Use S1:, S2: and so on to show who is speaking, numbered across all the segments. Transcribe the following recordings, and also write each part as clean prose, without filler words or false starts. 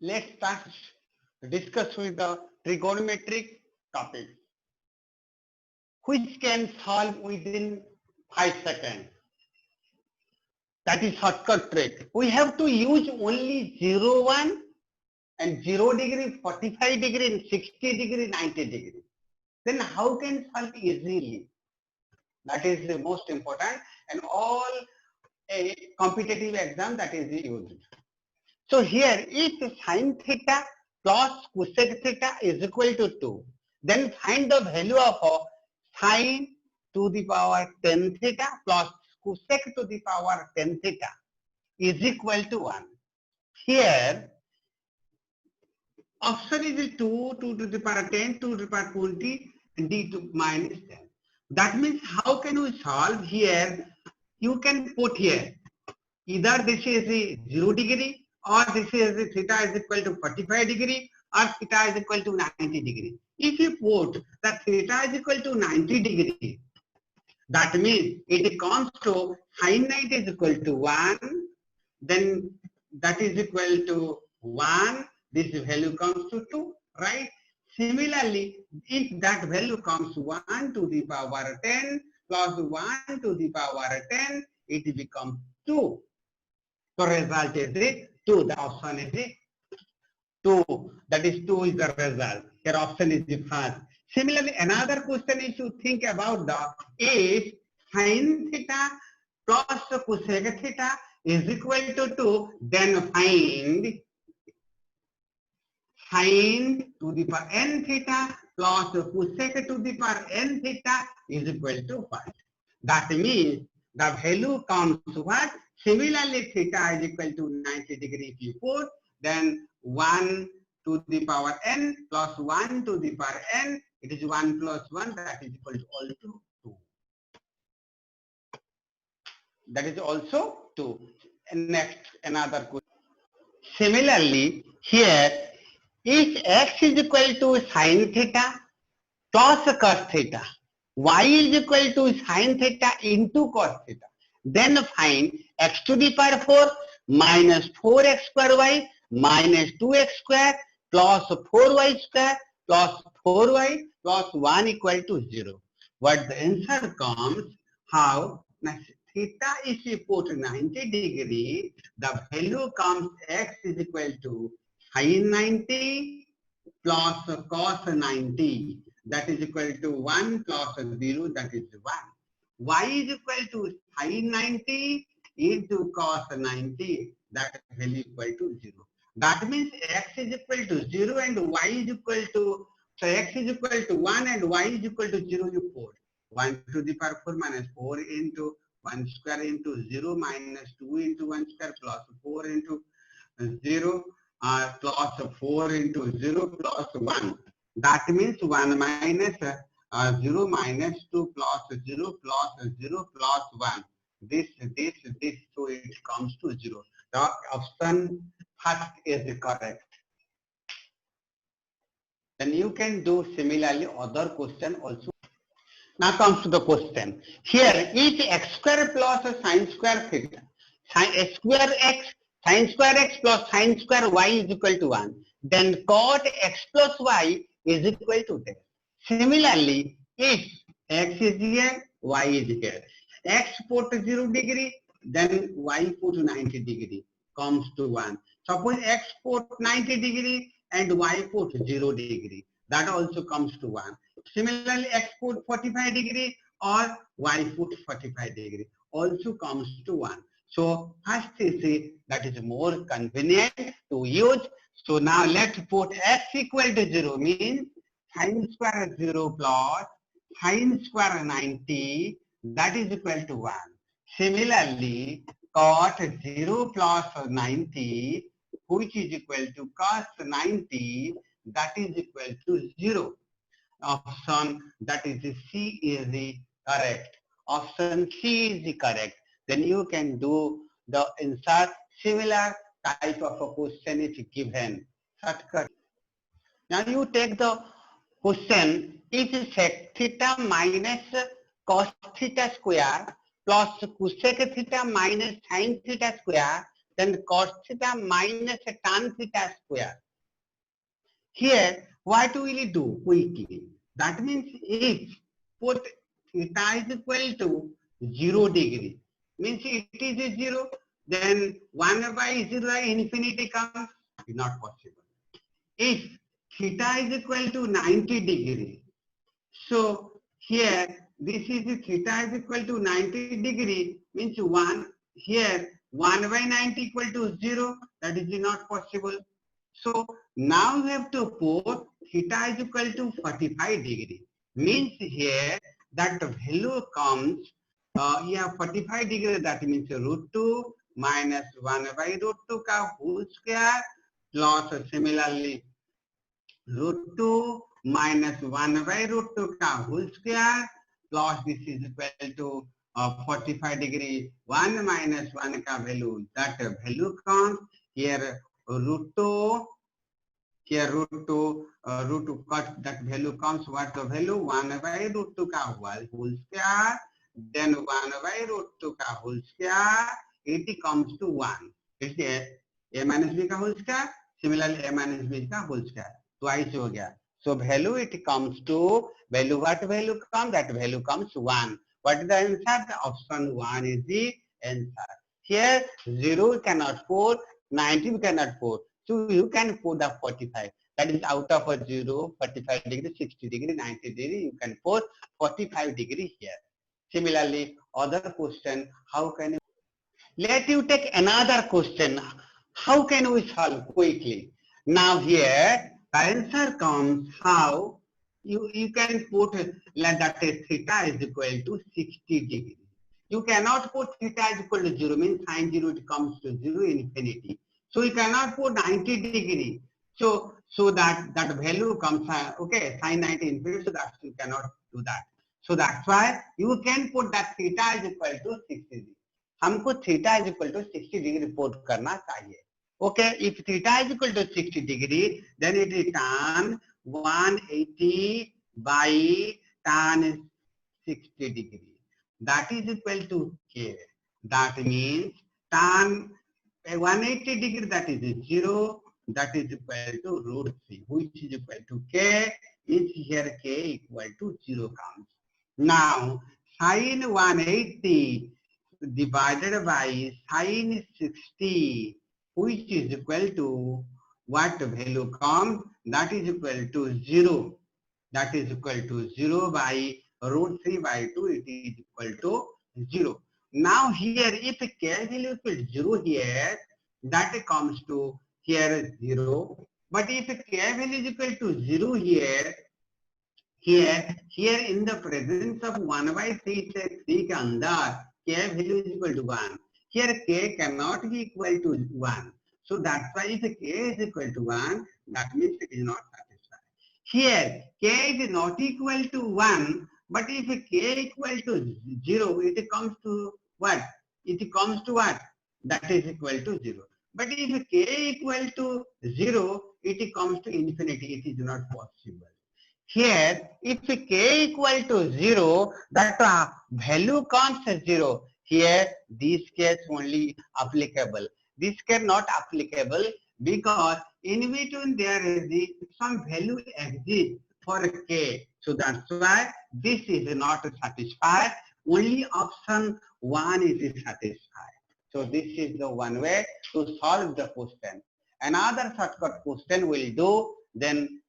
S1: Let's start discuss with the trigonometric topic, which can solve within 5 seconds. That is shortcut trick. We have to use only 0, 1 and 0 degree, 45 degree, and 60 degree, 90 degree. Then how can solve easily? That is the most important, and all a competitive exam that is used. So here, if sine theta plus cosec theta is equal to 2, then find the value of sine to the power 10 theta plus cosec to the power 10 theta is equal to 1. Here, option is 2, 2 to the power 10, 2 to the power 20, and d to minus 10. That means how can we solve here? You can put here, either this is the 0 degree or this is the theta is equal to 45 degree or theta is equal to 90 degree. If you put that theta is equal to 90 degree, that means it comes to sine 90 is equal to 1, then that is equal to 1, this value comes to 2, right? Similarly, if that value comes 1 to the power 10 plus 1 to the power 10, it becomes 2. So result is it 2. The option is it 2. That is 2 is the result. Your option is the first. Similarly, another question is to think about the if sine theta plus cosec theta is equal to 2, then find sine to the power n theta plus cosec to the power n theta is equal to 5. That means the value comes to what? Similarly, theta is equal to 90 degree if you put, then 1 to the power n plus 1 to the power n, it is 1 plus 1, that is equal to also 2. That is also 2. Next, another question. Similarly, here, if x is equal to sine theta plus cos theta, y is equal to sine theta into cos theta, then find x to the power 4 minus 4x square y minus 2x square plus 4y square plus 4y plus 1 equal to 0. What the answer comes, how? Now, theta is put 90 degree, the value comes x is equal to sine 90 plus cos 90, that is equal to 1 plus 0, that is 1. Y is equal to sine 90 into cos 90, that value equal to 0. That means x is equal to 0 and y is equal to, so x is equal to 1 and y is equal to 0, you put 1 to the power 4 minus 4 into 1 square into 0 minus 2 into 1 square plus 4 into 0 plus 4 into 0 plus 1. That means 1 minus 0 minus 2 plus 0 plus 0 plus 1. This, so it comes to 0. The option first is correct. Then you can do similarly other question also. Now comes to the question. Here, if x square plus sine square theta, sine square x plus sine square y is equal to 1, then cot x plus y is equal to 10. Similarly, if x is here, y is here, x put 0 degree, then y put 90 degree, comes to 1. Suppose x put 90 degree and y put 0 degree, that also comes to 1. Similarly, x put 45 degree or y put 45 degree, also comes to 1. So first is that is more convenient to use. So now let's put x equal to 0, means sine square 0 plus sine square 90, that is equal to 1. Similarly, cot 0 plus 90, which is equal to cos 90, that is equal to 0. Option that is C is the correct. Option C is the correct. Then you can do the insert similar type of a question if given. Shortcut. Now you take the question, if sec theta minus cos theta square plus cosec theta minus sin theta square then cos theta minus tan theta square. Here, what will we do quickly? That means if put theta is equal to 0 degree, means it is a 0, then 1 by 0 infinity comes, not possible. If theta is equal to 90 degree, so here this is theta is equal to 90 degree, means 1 here 1 by 90 equal to 0, that is not possible. So now we have to put theta is equal to 45 degree, means here that value comes 45 degree, that means root 2 minus 1 by root 2 ka whole square plus similarly root 2 minus 1 by root 2 ka whole square plus this is equal to 45 degree 1 minus 1 ka value, that value comes here root 2, here root 2 cut, that value comes, what the value 1 by root 2 ka whole square, then 1 by root 2 ka whole square, it comes to 1. It's a minus b ka whole square, similarly a minus b ka whole square, twice ho gaya. So value it comes to value, what value comes, that value comes 1. What is the answer? The option 1 is the answer. Here 0 cannot put, 90 cannot put, so you can put the 45. That is out of a 0, 45 degree, 60 degree, 90 degree, you can put 45 degree here. Similarly, other question, how can you, let you take another question. How can we solve quickly? Now here, the answer comes how you can put like that theta is equal to 60 degree. You cannot put theta is equal to 0, means sin 0 it comes to 0 infinity. So you cannot put 90 degree. So that value comes, okay, sin 90 infinity, so that you cannot do that. So that's why you can put that theta is equal to 60 degree. हमको theta is equal to 60 degree report करना चाहिए. Okay, if theta is equal to 60 degree, then it is tan 180 by tan 60 degree. That is equal to k. That means tan 180 degree, that is 0, that is equal to root 3, which is equal to k, means here k equal to 0 comes. Now, sin 180 divided by sin 60, which is equal to what value comes, that is equal to 0. That is equal to 0 by root 3 by 2, it is equal to 0. Now here, if k value is equal to 0 here, that comes to here 0. But if k value is equal to 0 here, here in the presence of 1 by 3 से 3 के अंदर k value is equal to 1. Here k cannot be equal to 1. So that's why if k is equal to 1, that means it is not satisfied. Here k is not equal to 1, but if k equal to 0, it comes to what? It comes to what? That is equal to 0. But if k equal to 0, it comes to infinity. It is not possible. Here, if k equal to 0, that value comes as 0. Here, this case only applicable. This case not applicable because in between there is some value exists for k. So that's why this is not satisfied. Only option 1 is satisfied. So this is the one way to solve the question. Another shortcut question will do. Then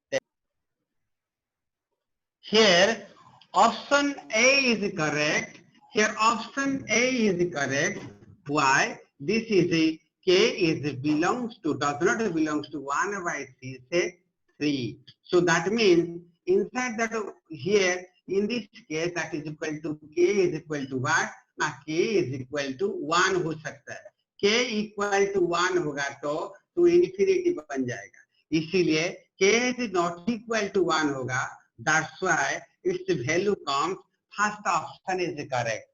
S1: here option A is correct. Here option A is correct. Why? This is a k is belongs to, does not belongs to 1 by 3, say 3. So that means inside that here in this case that is equal to k is equal to what? Now k is equal to 1 हो सकता है. k equal to 1 होगा तो infinity बन जाएगा. इसीलिए k is not equal to 1 होगा. That's why its value comes, first option is correct.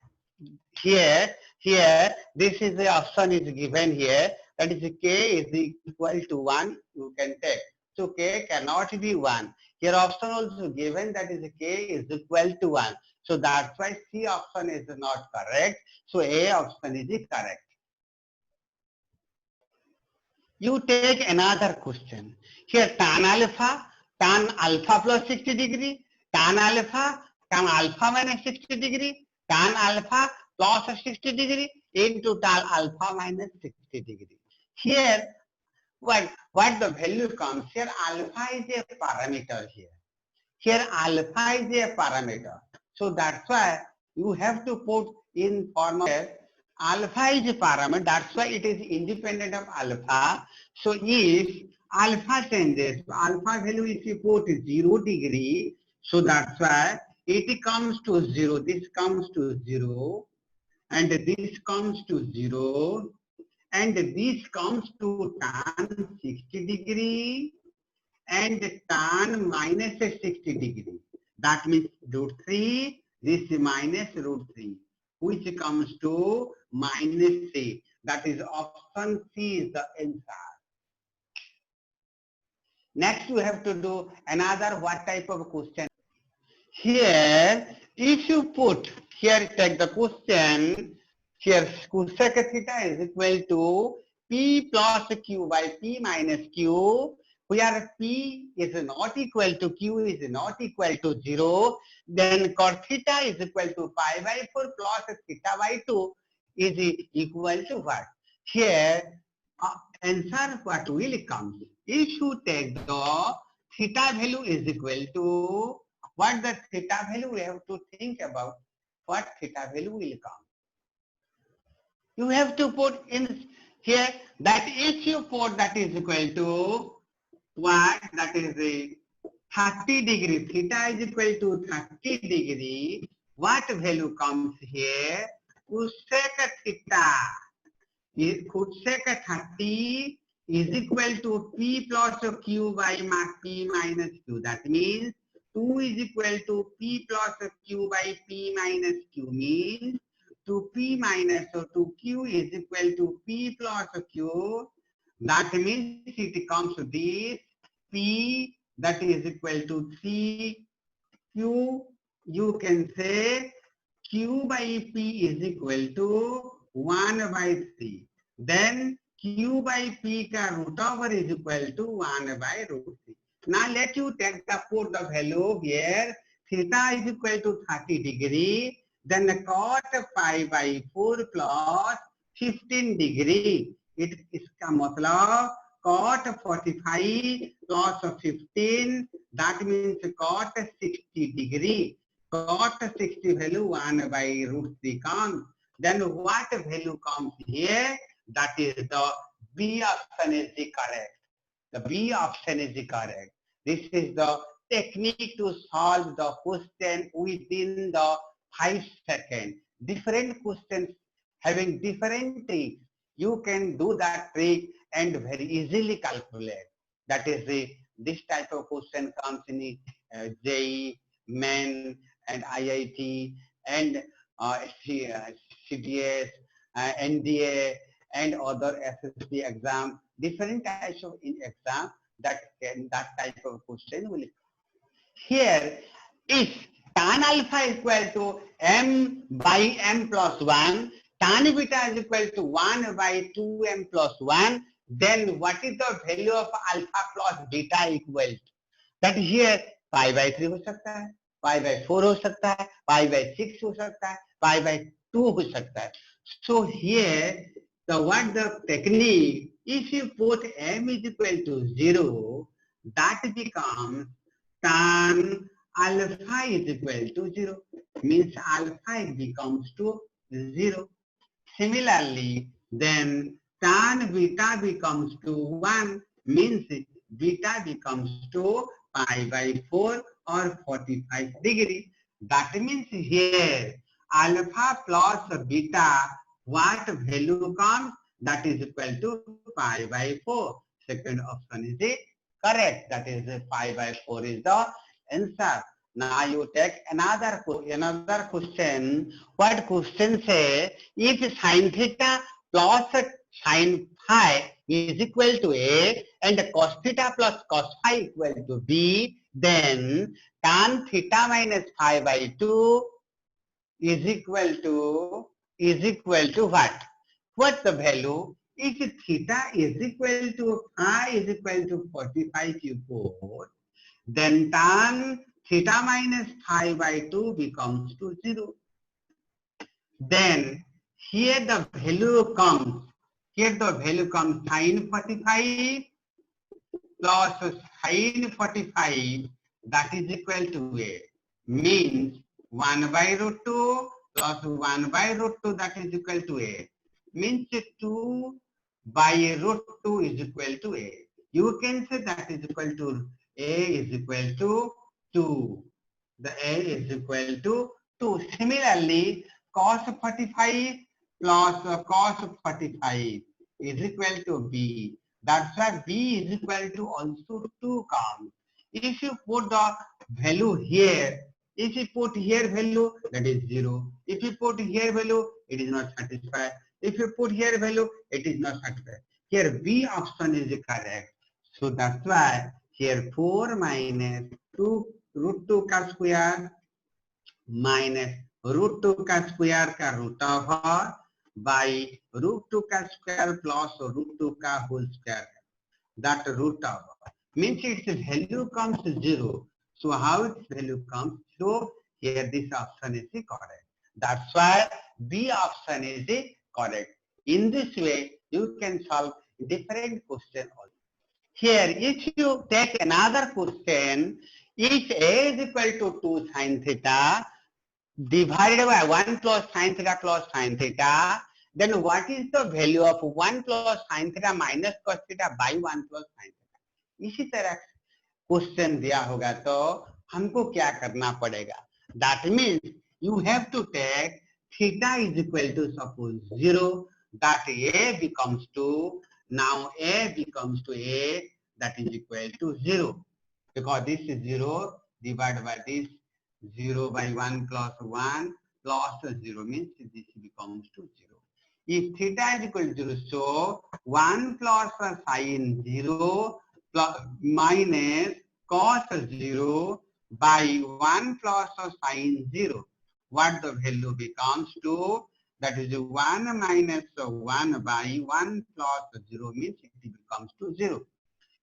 S1: Here, this is the option is given here, that is k is equal to 1, you can take. So k cannot be 1. Here option also given, that is k is equal to 1. So that's why C option is not correct. So A option is correct. You take another question. Here tan alpha plus 60 degree, tan alpha minus 60 degree, tan alpha plus 60 degree into tan alpha minus 60 degree. Here, what the value comes? Here alpha is a parameter here. Here alpha is a parameter. So that's why you have to put in form of alpha is a parameter. That's why it is independent of alpha. So if alpha changes, alpha value if you put 0 degree, so that's why it comes to 0. This comes to 0 and this comes to 0 and this comes to tan 60 degree and tan minus 60 degree. That means root 3, this minus root 3, which comes to minus 3. That is option C is the answer. Next we have to do another what type of question. Here, if you put, here take the question, here cosec theta is equal to P plus Q by P minus Q, where P is not equal to Q is not equal to 0, then cos theta is equal to pi by 4 plus theta by 2 is equal to what? Here, answer what will come? If you take the theta value is equal to what the theta value, we have to think about what theta value will come. You have to put in here that if you put that is equal to what, that is a 30 degree, theta is equal to 30 degree, what value comes here? Cosec theta, cosec 30 is equal to P plus Q by P minus Q. That means 2 is equal to P plus Q by P minus Q means to P minus or to Q is equal to P plus Q. That means it comes to this P that is equal to 3 Q. You can say Q by P is equal to 1 by 3. Then Q by P ka root over is equal to 1 by root 3. Now let you take the put the value here. Theta is equal to 30 degree. Then cot pi by 4 plus 15 degree. It इसका मतलब cot 45 plus 15. That means cot 60 degree. Cot 60 value 1 by root 3 comes. Then what value comes here? That is the B option is the correct. The B option is the correct. This is the technique to solve the question within the 5 seconds. Different questions having different tricks. You can do that trick and very easily calculate. That is this type of question comes in JEE, MEN and IIT and CDS, NDA and other SSC exam. Different types of exam that type of question will. Here, if tan alpha is equal to m by m plus 1, tan beta is equal to 1 by 2m plus 1, then what is the value of alpha plus beta equal to? That here pi by 3 हो सकता है, pi by 4 हो सकता है, pi by 6 हो सकता है, pi by 2 हो सकता है. So here, the what the technique, if you put m is equal to 0, that becomes tan alpha is equal to 0. Means alpha becomes to 0. Similarly, then tan beta becomes to 1. Means beta becomes to pi by 4 or 45 degree. That means here alpha plus beta, what value comes? That is equal to pi by 4. Second option is the correct. That is pi by 4 is the answer. Now you take another question. What question say? If sin theta plus sin phi is equal to A and cos theta plus cos phi equal to B, then tan theta minus phi by 2 is equal to what? What the value? if theta is equal to phi is equal to 45 you put, then tan theta minus phi by 2 becomes to 0. Then here the value comes, sin 45 plus sin 45 that is equal to A. Means 1 by root 2 plus 1 by root 2 that is equal to A. Means 2 by root 2 is equal to A. You can say that is equal to A is equal to 2. The A is equal to 2. Similarly, cos 45 plus cos 45 is equal to B. That's why B is equal to also 2 comes. If you put the value here, if you put here value, that is 0. If you put here value, it is not satisfied. If you put here value, it is not satisfied. Here B option is correct. So that's why here 4 minus 2 root 2 का square minus root 2 का square का root over by root 2 का square plus root 2 का whole square. That root over means its value comes to 0. So how its value comes? So here this option is correct. That's why B option is correct. In this way, you can solve different question also. Here, if you take another question, if A is equal to 2 sin theta divided by 1 plus sin theta plus sin theta, then what is the value of 1 plus sin theta minus cos theta by 1 plus sin theta? इसी तरह question दिया होगा तो हमको क्या करना पड़ेगा? That means you have to take theta is equal to suppose 0, that A becomes to, now A becomes to A, that is equal to 0. Because this is 0 divided by this 0 by 1 plus 1 plus 0 means this becomes to 0. If theta is equal to 0, so 1 plus sin 0 plus minus cos 0 by 1 plus sin 0. What the value becomes to? That is 1 minus 1 by 1 plus 0 means it becomes to 0.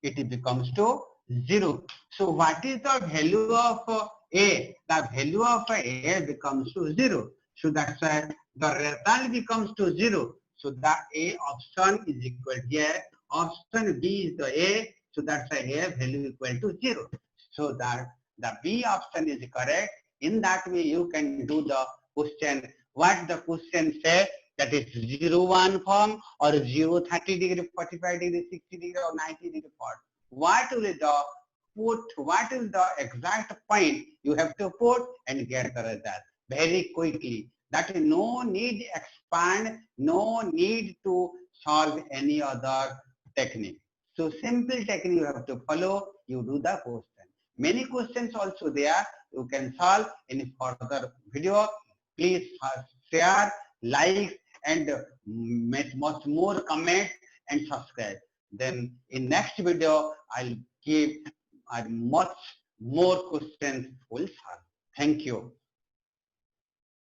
S1: It becomes to 0. So what is the value of A? The value of A becomes to 0. So that's why the result becomes to 0. So the A option is equal here. Option B is the A. So that's why A value equal to 0. So that the B option is correct. In that way, you can do the question. What the question says, that is 0-1 form or 0-30 degree, 45 degree, 60 degree or 90 degree form. What will the put, what is the exact point you have to put and get the result very quickly. That is no need expand, no need to solve any other technique. So simple technique you have to follow, you do the question. Many questions also there, you can solve in further video. Please share, like and make much more comment and subscribe. Then in next video, I'll give much more questions will solve. Thank you.